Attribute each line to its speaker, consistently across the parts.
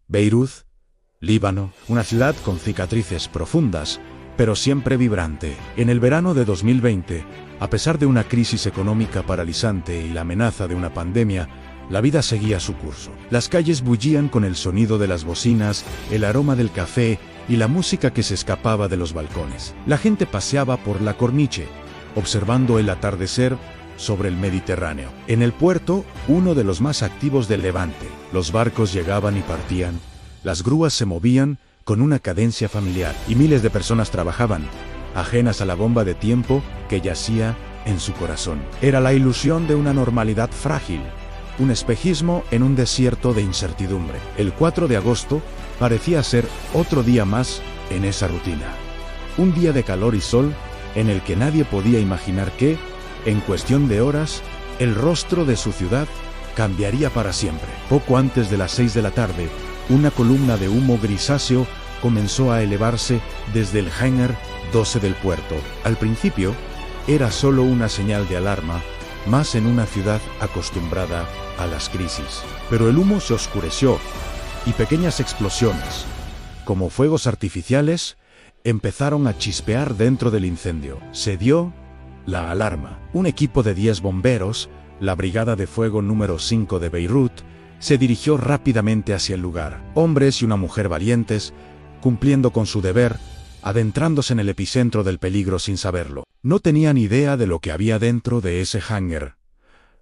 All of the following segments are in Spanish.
Speaker 1: Beirut, Líbano, una ciudad con cicatrices profundas, pero siempre vibrante. En el verano de 2020, a pesar de una crisis económica paralizante y la amenaza de una pandemia, la vida seguía su curso. Las calles bullían con el sonido de las bocinas, el aroma del café y la música que se escapaba de los balcones. La gente paseaba por la corniche, observando el atardecer sobre el Mediterráneo. En el puerto, uno de los más activos del Levante, los barcos llegaban y partían, las grúas se movían con una cadencia familiar y miles de personas trabajaban, ajenas a la bomba de tiempo que yacía en su corazón. Era la ilusión de una normalidad frágil, un espejismo en un desierto de incertidumbre. El 4 de agosto parecía ser otro día más en esa rutina. Un día de calor y sol en el que nadie podía imaginar que, en cuestión de horas, el rostro de su ciudad cambiaría para siempre. Poco antes de las 6 de la tarde, una columna de humo grisáceo comenzó a elevarse desde el hangar 12 del puerto. Al principio, era solo una señal de alarma, más en una ciudad acostumbrada a las crisis. Pero el humo se oscureció y pequeñas explosiones, como fuegos artificiales, empezaron a chispear dentro del incendio. Se dio la alarma. Un equipo de 10 bomberos, la Brigada de Fuego número 5 de Beirut, se dirigió rápidamente hacia el lugar. Hombres y una mujer valientes, cumpliendo con su deber, adentrándose en el epicentro del peligro sin saberlo. No tenían idea de lo que había dentro de ese hangar.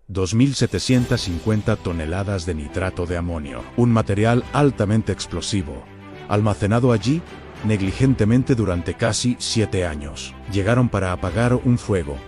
Speaker 1: 2.750 toneladas de nitrato de amonio, un material altamente explosivo, almacenado allí negligentemente durante casi 7 años. Llegaron para apagar un fuego,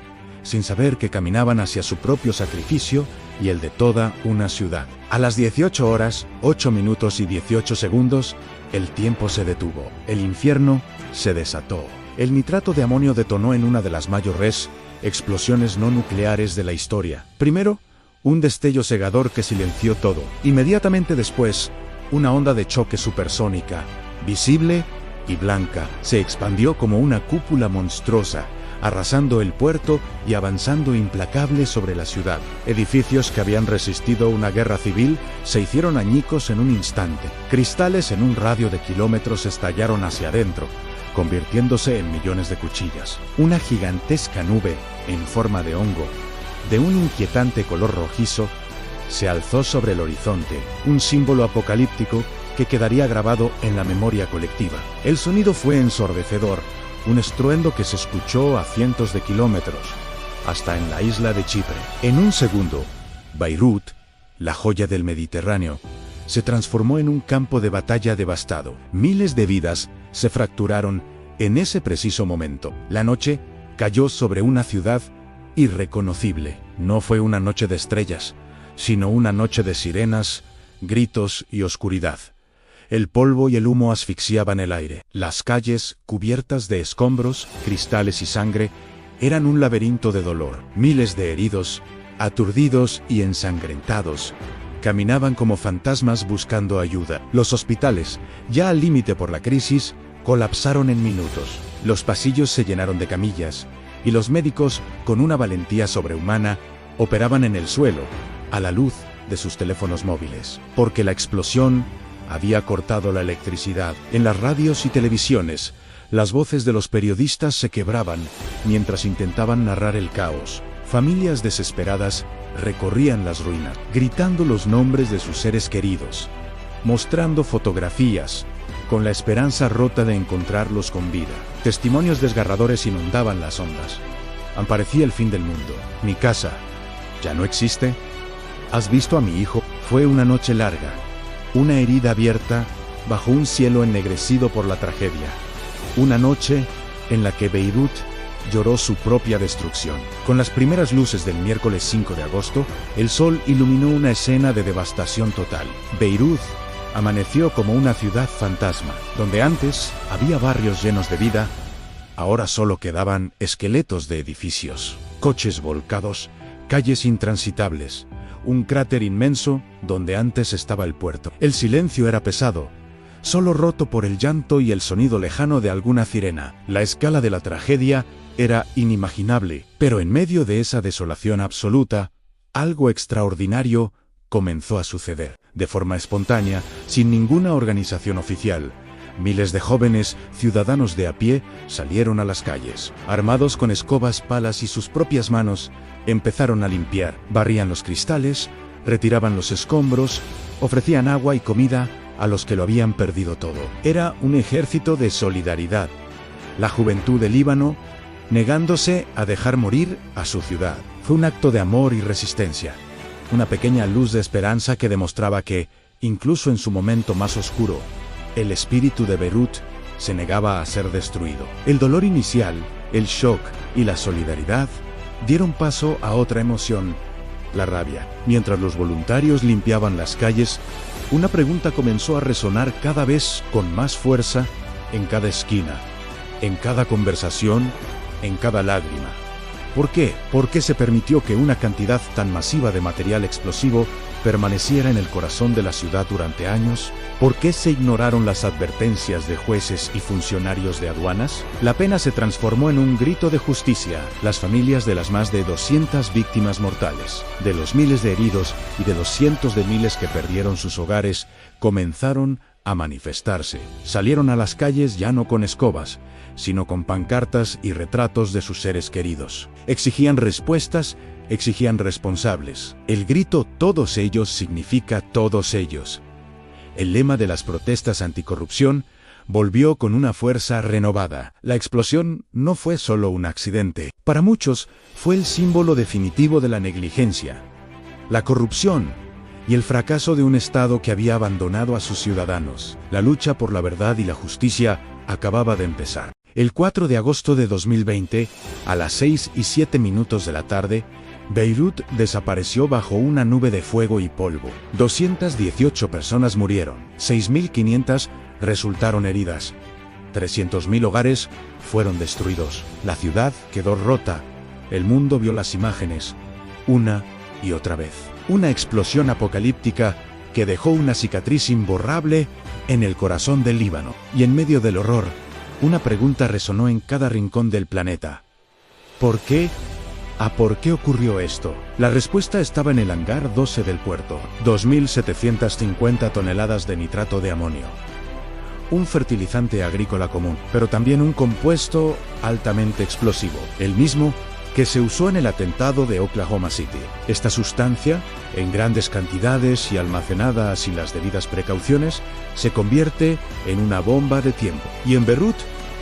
Speaker 1: sin saber que caminaban hacia su propio sacrificio y el de toda una ciudad. A las 18 horas, 8 minutos y 18 segundos, el tiempo se detuvo. El infierno se desató. El nitrato de amonio detonó en una de las mayores explosiones no nucleares de la historia. Primero, un destello cegador que silenció todo. Inmediatamente después, una onda de choque supersónica, visible y blanca, se expandió como una cúpula monstruosa, arrasando el puerto y avanzando implacable sobre la ciudad. Edificios que habían resistido una guerra civil se hicieron añicos en un instante. Cristales en un radio de kilómetros estallaron hacia adentro, convirtiéndose en millones de cuchillas. Una gigantesca nube, en forma de hongo, de un inquietante color rojizo, se alzó sobre el horizonte, un símbolo apocalíptico que quedaría grabado en la memoria colectiva. El sonido fue ensordecedor, un estruendo que se escuchó a cientos de kilómetros, hasta en la isla de Chipre. En un segundo, Beirut, la joya del Mediterráneo, se transformó en un campo de batalla devastado. Miles de vidas se fracturaron en ese preciso momento. La noche cayó sobre una ciudad irreconocible. No fue una noche de estrellas, sino una noche de sirenas, gritos y oscuridad. El polvo y el humo asfixiaban el aire. Las calles, cubiertas de escombros, cristales y sangre, eran un laberinto de dolor. Miles de heridos, aturdidos y ensangrentados, caminaban como fantasmas buscando ayuda. Los hospitales, ya al límite por la crisis, colapsaron en minutos. Los pasillos se llenaron de camillas, y los médicos, con una valentía sobrehumana, operaban en el suelo, a la luz de sus teléfonos móviles. Porque la explosión había cortado la electricidad. En las radios y televisiones, las voces de los periodistas se quebraban mientras intentaban narrar el caos. Familias desesperadas recorrían las ruinas, gritando los nombres de sus seres queridos, mostrando fotografías, con la esperanza rota de encontrarlos con vida. Testimonios desgarradores inundaban las ondas. Parecía el fin del mundo. Mi casa, ¿ya no existe? ¿Has visto a mi hijo? Fue una noche larga. Una herida abierta bajo un cielo ennegrecido por la tragedia. Una noche en la que Beirut lloró su propia destrucción. Con las primeras luces del miércoles 5 de agosto, el sol iluminó una escena de devastación total. Beirut amaneció como una ciudad fantasma. Donde antes había barrios llenos de vida, ahora solo quedaban esqueletos de edificios, coches volcados, calles intransitables, un cráter inmenso donde antes estaba el puerto. El silencio era pesado, solo roto por el llanto y el sonido lejano de alguna sirena. La escala de la tragedia era inimaginable, pero en medio de esa desolación absoluta, algo extraordinario comenzó a suceder. de forma espontánea, sin ninguna organización oficial. Miles de jóvenes, ciudadanos de a pie, salieron a las calles. Armados con escobas, palas y sus propias manos, empezaron a limpiar. Barrían los cristales, retiraban los escombros, ofrecían agua y comida a los que lo habían perdido todo. Era un ejército de solidaridad. La juventud del Líbano, negándose a dejar morir a su ciudad. Fue un acto de amor y resistencia. Una pequeña luz de esperanza que demostraba que, incluso en su momento más oscuro, el espíritu de Beirut se negaba a ser destruido. El dolor inicial, el shock y la solidaridad dieron paso a otra emoción, la rabia. Mientras los voluntarios limpiaban las calles, una pregunta comenzó a resonar cada vez con más fuerza en cada esquina, en cada conversación, en cada lágrima. ¿Por qué? ¿Por qué se permitió que una cantidad tan masiva de material explosivo permaneciera en el corazón de la ciudad durante años? ¿Por qué se ignoraron las advertencias de jueces y funcionarios de aduanas? La pena se transformó en un grito de justicia. Las familias de las más de 200 víctimas mortales, de los miles de heridos y de los cientos de miles que perdieron sus hogares, comenzaron a manifestarse. Salieron a las calles ya no con escobas, sino con pancartas y retratos de sus seres queridos. Exigían respuestas, exigían responsables. El grito "todos ellos" significa todos ellos. El lema de las protestas anticorrupción volvió con una fuerza renovada. La explosión no fue solo un accidente. Para muchos, fue el símbolo definitivo de la negligencia, la corrupción y el fracaso de un Estado que había abandonado a sus ciudadanos. La lucha por la verdad y la justicia acababa de empezar. El 4 de agosto de 2020, a las 6:07 de la tarde, Beirut desapareció bajo una nube de fuego y polvo. 218 personas murieron, 6.500 resultaron heridas, 300.000 hogares fueron destruidos. La ciudad quedó rota. El mundo vio las imágenes, una y otra vez. Una explosión apocalíptica que dejó una cicatriz imborrable en el corazón del Líbano. Y en medio del horror, una pregunta resonó en cada rincón del planeta. ¿Por qué? ¿Por qué ocurrió esto? La respuesta estaba en el hangar 12 del puerto. 2.750 toneladas de nitrato de amonio. Un fertilizante agrícola común, pero también un compuesto altamente explosivo, el mismo que se usó en el atentado de Oklahoma City. Esta sustancia, en grandes cantidades y almacenada sin las debidas precauciones, se convierte en una bomba de tiempo. Y en Beirut,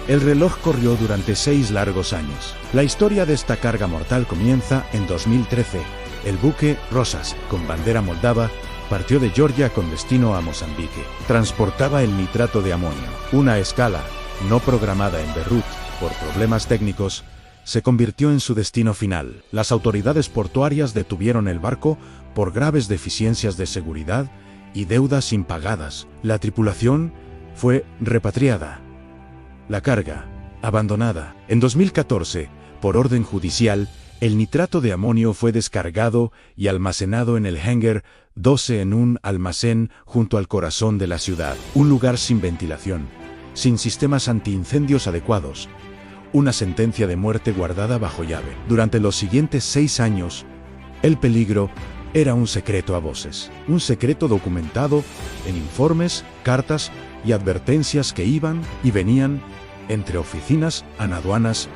Speaker 1: el reloj corrió durante 6 largos años. La historia de esta carga mortal comienza en 2013. El buque Rosas, con bandera moldava, partió de Georgia con destino a Mozambique. Transportaba el nitrato de amonio. Una escala, no programada en Beirut por problemas técnicos, se convirtió en su destino final. Las autoridades portuarias detuvieron el barco por graves deficiencias de seguridad y deudas impagadas. La tripulación fue repatriada. La carga, abandonada. En 2014, por orden judicial, el nitrato de amonio fue descargado y almacenado en el hangar 12 en un almacén junto al corazón de la ciudad. Un lugar sin ventilación, sin sistemas antiincendios adecuados. Una sentencia de muerte guardada bajo llave. Durante los siguientes 6 años, el peligro era un secreto a voces. Un secreto documentado en informes, cartas y advertencias que iban y venían entre oficinas, aduanas,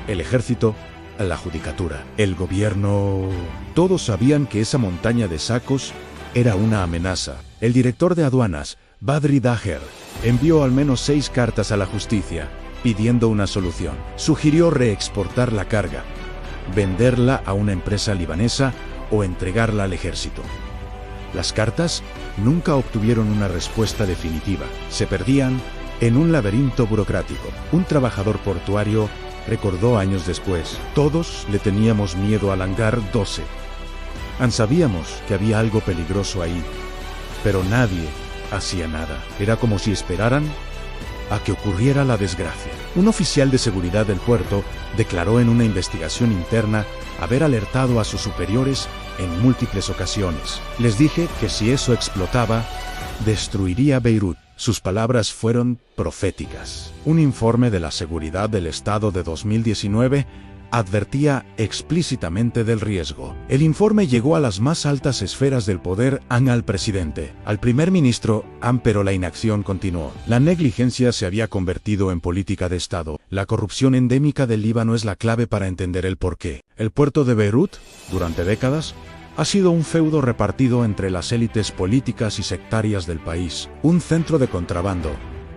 Speaker 1: el ejército, la judicatura, el gobierno. Todos sabían que esa montaña de sacos era una amenaza. El director de aduanas, Badri Daher, envió al menos 6 cartas a la justicia pidiendo una solución. Sugirió reexportar la carga, venderla a una empresa libanesa o entregarla al ejército. Las cartas nunca obtuvieron una respuesta definitiva. Se perdían en un laberinto burocrático. Un trabajador portuario recordó años después: todos le teníamos miedo al hangar 12. Sabíamos que había algo peligroso ahí, pero nadie hacía nada. Era como si esperaran a que ocurriera la desgracia. Un oficial de seguridad del puerto declaró en una investigación interna haber alertado a sus superiores en múltiples ocasiones. Les dije que si eso explotaba, destruiría Beirut. Sus palabras fueron proféticas. Un informe de la Seguridad del Estado de 2019 advertía explícitamente del riesgo. El informe llegó a las más altas esferas del poder, al presidente, al primer ministro, pero la inacción continuó. La negligencia se había convertido en política de Estado. La corrupción endémica del Líbano es la clave para entender el porqué. El puerto de Beirut, durante décadas, ha sido un feudo repartido entre las élites políticas y sectarias del país, un centro de contrabando,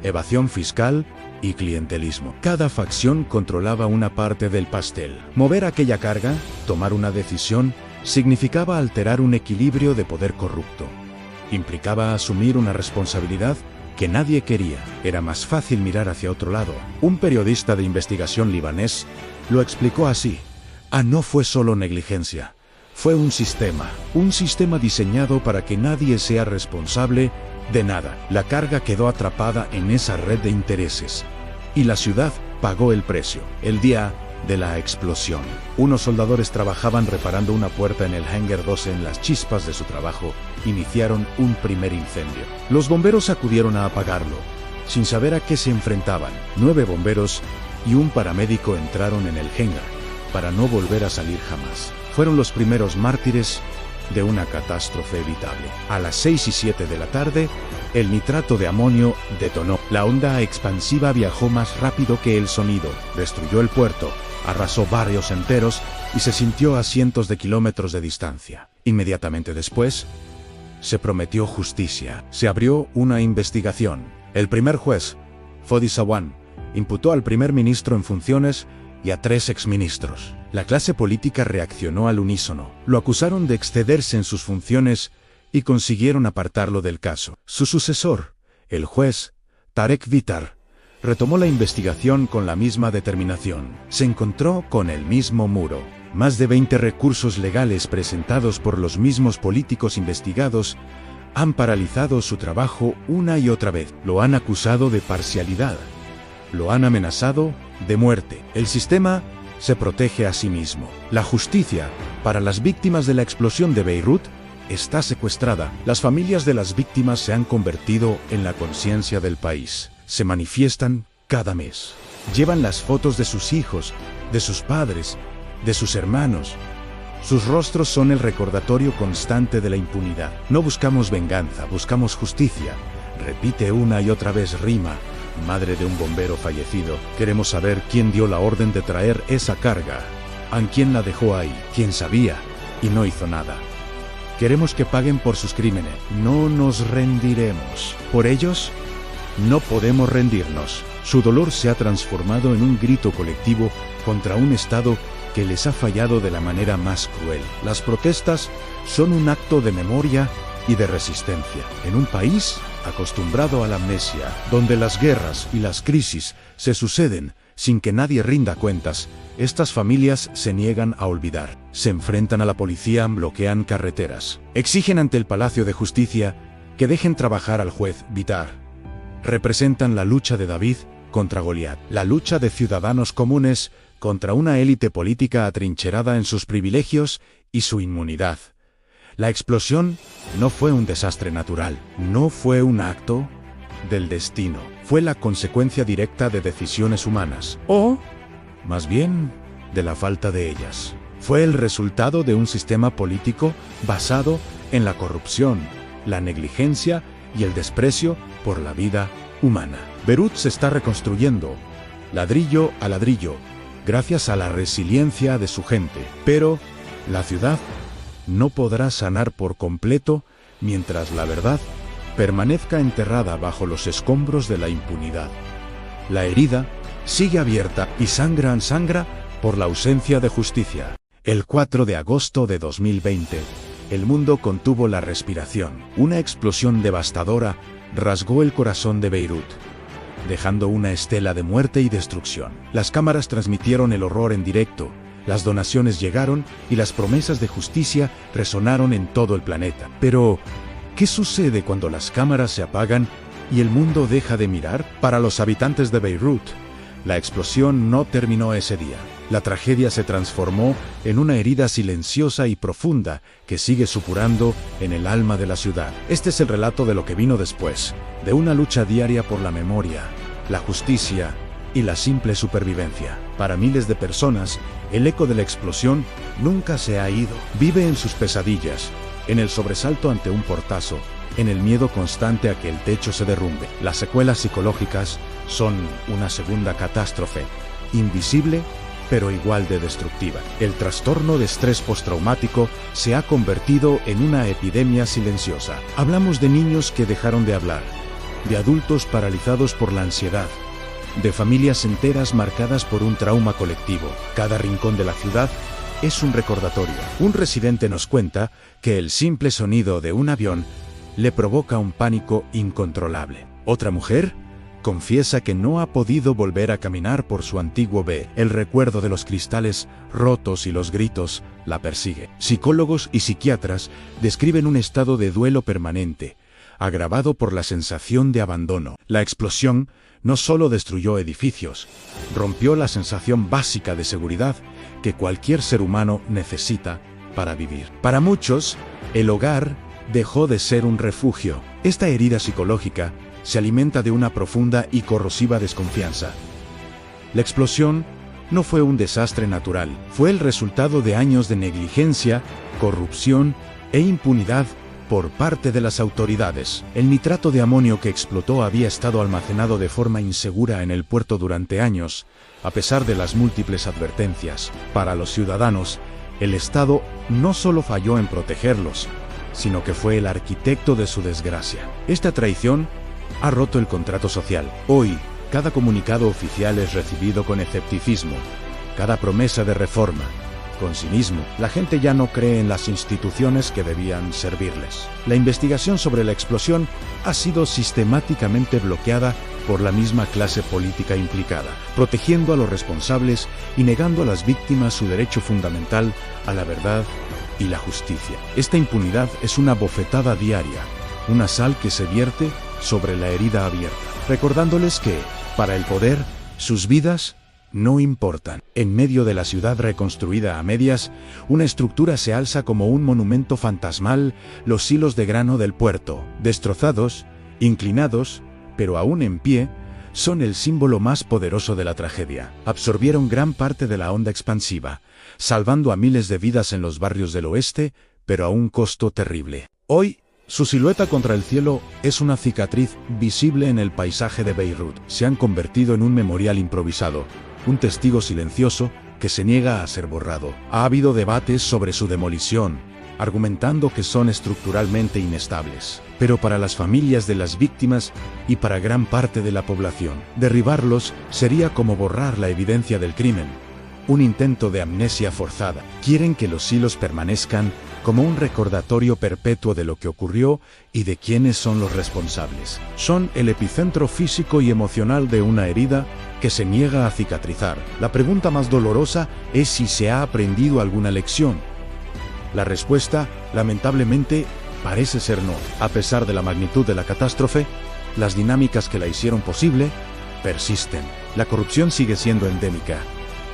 Speaker 1: evasión fiscal y clientelismo. Cada facción controlaba una parte del pastel. Mover aquella carga, tomar una decisión, significaba alterar un equilibrio de poder corrupto. Implicaba asumir una responsabilidad que nadie quería. Era más fácil mirar hacia otro lado. Un periodista de investigación libanés lo explicó así: no fue solo negligencia. Fue un sistema diseñado para que nadie sea responsable de nada. La carga quedó atrapada en esa red de intereses. Y la ciudad pagó el precio. El día de la explosión, unos soldadores trabajaban reparando una puerta en el Hangar 2. En las chispas de su trabajo, iniciaron un primer incendio. Los bomberos acudieron a apagarlo, sin saber a qué se enfrentaban. 9 bomberos y un paramédico entraron en el hangar, para no volver a salir jamás. Fueron los primeros mártires de una catástrofe evitable. A las 6:07 de la tarde, el nitrato de amonio detonó. La onda expansiva viajó más rápido que el sonido, destruyó el puerto, arrasó barrios enteros y se sintió a cientos de kilómetros de distancia. Inmediatamente después, se prometió justicia. Se abrió una investigación. El primer juez, Fodi Sawan, imputó al primer ministro en funciones y a 3 exministros. La clase política reaccionó al unísono. Lo acusaron de excederse en sus funciones y consiguieron apartarlo del caso. Su sucesor, el juez Tarek Vitar, retomó la investigación con la misma determinación. Se encontró con el mismo muro. Más de 20 recursos legales presentados por los mismos políticos investigados han paralizado su trabajo una y otra vez. Lo han acusado de parcialidad. Lo han amenazado de muerte. El sistema se protege a sí mismo. La justicia para las víctimas de la explosión de Beirut está secuestrada. Las familias de las víctimas se han convertido en la conciencia del país. Se manifiestan cada mes. Llevan las fotos de sus hijos, de sus padres, de sus hermanos. Sus rostros son el recordatorio constante de la impunidad. No buscamos venganza, buscamos justicia. Repite una y otra vez Rima, madre de un bombero fallecido. Queremos saber quién dio la orden de traer esa carga. ¿A quién la dejó ahí? ¿Quién sabía y no hizo nada? Queremos que paguen por sus crímenes. No nos rendiremos. Por ellos, no podemos rendirnos. Su dolor se ha transformado en un grito colectivo contra un Estado que les ha fallado de la manera más cruel. Las protestas son un acto de memoria y de resistencia. En un país acostumbrado a la amnesia, donde las guerras y las crisis se suceden sin que nadie rinda cuentas, estas familias se niegan a olvidar. Se enfrentan a la policía, bloquean carreteras. Exigen ante el Palacio de Justicia que dejen trabajar al juez Vitar. Representan la lucha de David contra Goliat, la lucha de ciudadanos comunes contra una élite política atrincherada en sus privilegios y su inmunidad. La explosión no fue un desastre natural, no fue un acto del destino, fue la consecuencia directa de decisiones humanas, o, más bien, de la falta de ellas. Fue el resultado de un sistema político basado en la corrupción, la negligencia y el desprecio por la vida humana. Beirut se está reconstruyendo, ladrillo a ladrillo, gracias a la resiliencia de su gente, pero la ciudad no podrá sanar por completo mientras la verdad permanezca enterrada bajo los escombros de la impunidad. La herida sigue abierta y sangra por la ausencia de justicia. El 4 de agosto de 2020, el mundo contuvo la respiración. Una explosión devastadora rasgó el corazón de Beirut, dejando una estela de muerte y destrucción. Las cámaras transmitieron el horror en directo. Las donaciones llegaron y las promesas de justicia resonaron en todo el planeta. Pero, ¿qué sucede cuando las cámaras se apagan y el mundo deja de mirar? Para los habitantes de Beirut, la explosión no terminó ese día. La tragedia se transformó en una herida silenciosa y profunda que sigue supurando en el alma de la ciudad. Este es el relato de lo que vino después, de una lucha diaria por la memoria, la justicia y la simple supervivencia. Para miles de personas, el eco de la explosión nunca se ha ido. Vive en sus pesadillas, en el sobresalto ante un portazo, en el miedo constante a que el techo se derrumbe. Las secuelas psicológicas son una segunda catástrofe, invisible pero igual de destructiva. El trastorno de estrés postraumático se ha convertido en una epidemia silenciosa. Hablamos de niños que dejaron de hablar, de adultos paralizados por la ansiedad, de familias enteras marcadas por un trauma colectivo. Cada rincón de la ciudad es un recordatorio. Un residente nos cuenta que el simple sonido de un avión le provoca un pánico incontrolable. Otra mujer confiesa que no ha podido volver a caminar por su antiguo B. El recuerdo de los cristales rotos y los gritos la persigue. Psicólogos y psiquiatras describen un estado de duelo permanente, agravado por la sensación de abandono. La explosión no solo destruyó edificios, rompió la sensación básica de seguridad que cualquier ser humano necesita para vivir. Para muchos, el hogar dejó de ser un refugio. Esta herida psicológica se alimenta de una profunda y corrosiva desconfianza. La explosión no fue un desastre natural, fue el resultado de años de negligencia, corrupción e impunidad por parte de las autoridades. El nitrato de amonio que explotó había estado almacenado de forma insegura en el puerto durante años, a pesar de las múltiples advertencias. Para los ciudadanos, el Estado no solo falló en protegerlos, sino que fue el arquitecto de su desgracia. Esta traición ha roto el contrato social. Hoy, cada comunicado oficial es recibido con escepticismo, cada promesa de reforma, con cinismo. La gente ya no cree en las instituciones que debían servirles. La investigación sobre la explosión ha sido sistemáticamente bloqueada por la misma clase política implicada, protegiendo a los responsables y negando a las víctimas su derecho fundamental a la verdad y la justicia. Esta impunidad es una bofetada diaria, una sal que se vierte sobre la herida abierta, recordándoles que, para el poder, sus vidas no importan. En medio de la ciudad reconstruida a medias, una estructura se alza como un monumento fantasmal: los hilos de grano del puerto, destrozados, inclinados, pero aún en pie, son el símbolo más poderoso de la tragedia. Absorbieron gran parte de la onda expansiva, salvando a miles de vidas en los barrios del oeste, pero a un costo terrible. Hoy, su silueta contra el cielo es una cicatriz visible en el paisaje de Beirut. Se han convertido en un memorial improvisado, un testigo silencioso que se niega a ser borrado. Ha habido debates sobre su demolición, argumentando que son estructuralmente inestables. Pero para las familias de las víctimas y para gran parte de la población, derribarlos sería como borrar la evidencia del crimen, un intento de amnesia forzada. Quieren que los hilos permanezcan como un recordatorio perpetuo de lo que ocurrió y de quiénes son los responsables. Son el epicentro físico y emocional de una herida que se niega a cicatrizar. La pregunta más dolorosa es si se ha aprendido alguna lección. La respuesta, lamentablemente, parece ser no. A pesar de la magnitud de la catástrofe, las dinámicas que la hicieron posible persisten. La corrupción sigue siendo endémica.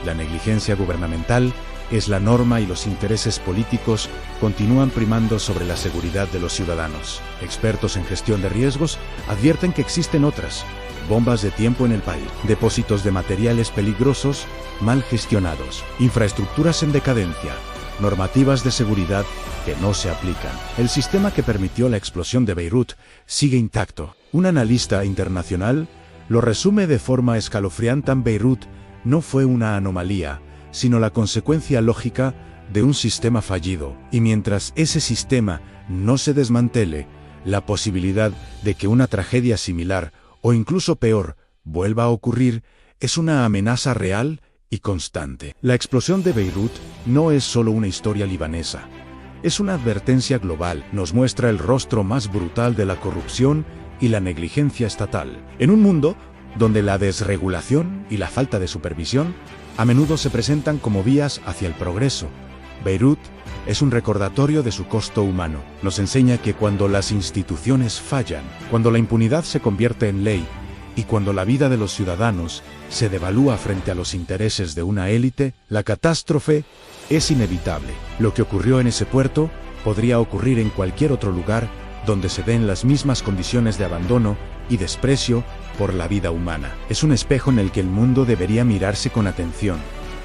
Speaker 1: La negligencia gubernamental es la norma y los intereses políticos continúan primando sobre la seguridad de los ciudadanos. Expertos en gestión de riesgos advierten que existen otras bombas de tiempo en el país, depósitos de materiales peligrosos mal gestionados, infraestructuras en decadencia, normativas de seguridad que no se aplican. El sistema que permitió la explosión de Beirut sigue intacto. Un analista internacional lo resume de forma escalofriante: Beirut no fue una anomalía, sino la consecuencia lógica de un sistema fallido. Y mientras ese sistema no se desmantele, la posibilidad de que una tragedia similar, o incluso peor, vuelva a ocurrir, es una amenaza real y constante. La explosión de Beirut no es solo una historia libanesa. Es una advertencia global. Nos muestra el rostro más brutal de la corrupción y la negligencia estatal. En un mundo donde la desregulación y la falta de supervisión a menudo se presentan como vías hacia el progreso, Beirut es un recordatorio de su costo humano. Nos enseña que cuando las instituciones fallan, cuando la impunidad se convierte en ley y cuando la vida de los ciudadanos se devalúa frente a los intereses de una élite, la catástrofe es inevitable. Lo que ocurrió en ese puerto podría ocurrir en cualquier otro lugar donde se den las mismas condiciones de abandono y desprecio por la vida humana. Es un espejo en el que el mundo debería mirarse con atención,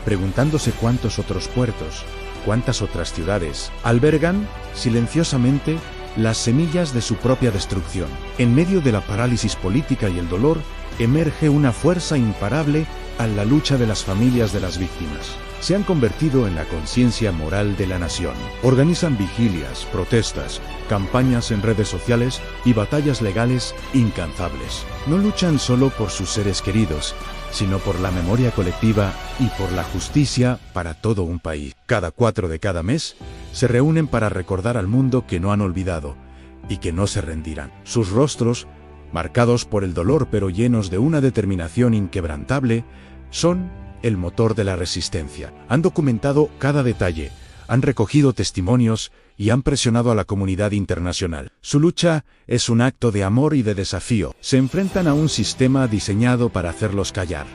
Speaker 1: preguntándose cuántos otros puertos, cuántas otras ciudades albergan silenciosamente las semillas de su propia destrucción. En medio de la parálisis política y el dolor, emerge una fuerza imparable a la lucha de las familias de las víctimas. Se han convertido en la conciencia moral de la nación. Organizan vigilias, protestas, campañas en redes sociales y batallas legales incansables. No luchan solo por sus seres queridos, sino por la memoria colectiva y por la justicia para todo un país. Cada 4 de cada mes, se reúnen para recordar al mundo que no han olvidado y que no se rendirán. Sus rostros, marcados por el dolor pero llenos de una determinación inquebrantable, son el motor de la resistencia. Han documentado cada detalle, han recogido testimonios y han presionado a la comunidad internacional. Su lucha es un acto de amor y de desafío. Se enfrentan a un sistema diseñado para hacerlos callar,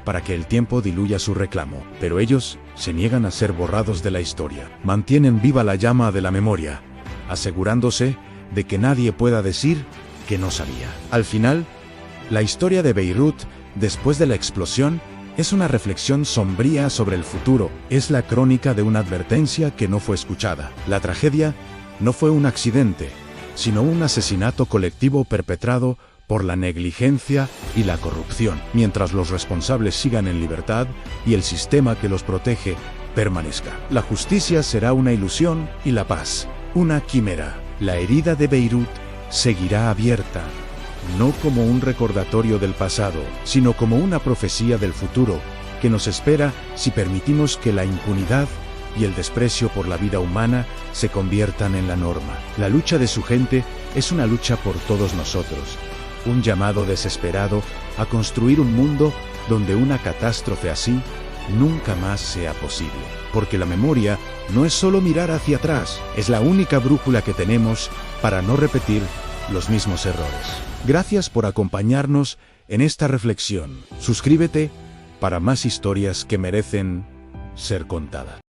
Speaker 1: para que el tiempo diluya su reclamo, pero ellos se niegan a ser borrados de la historia. Mantienen viva la llama de la memoria, asegurándose de que nadie pueda decir que no sabía. Al final, la historia de Beirut, después de la explosión, es una reflexión sombría sobre el futuro. Es la crónica de una advertencia que no fue escuchada. La tragedia no fue un accidente, sino un asesinato colectivo perpetrado por la negligencia y la corrupción, mientras los responsables sigan en libertad y el sistema que los protege permanezca. La justicia será una ilusión y la paz una quimera. La herida de Beirut seguirá abierta, no como un recordatorio del pasado, sino como una profecía del futuro que nos espera si permitimos que la impunidad y el desprecio por la vida humana se conviertan en la norma. La lucha de su gente es una lucha por todos nosotros, un llamado desesperado a construir un mundo donde una catástrofe así nunca más sea posible. Porque la memoria no es solo mirar hacia atrás, es la única brújula que tenemos para no repetir los mismos errores. Gracias por acompañarnos en esta reflexión. Suscríbete para más historias que merecen ser contadas.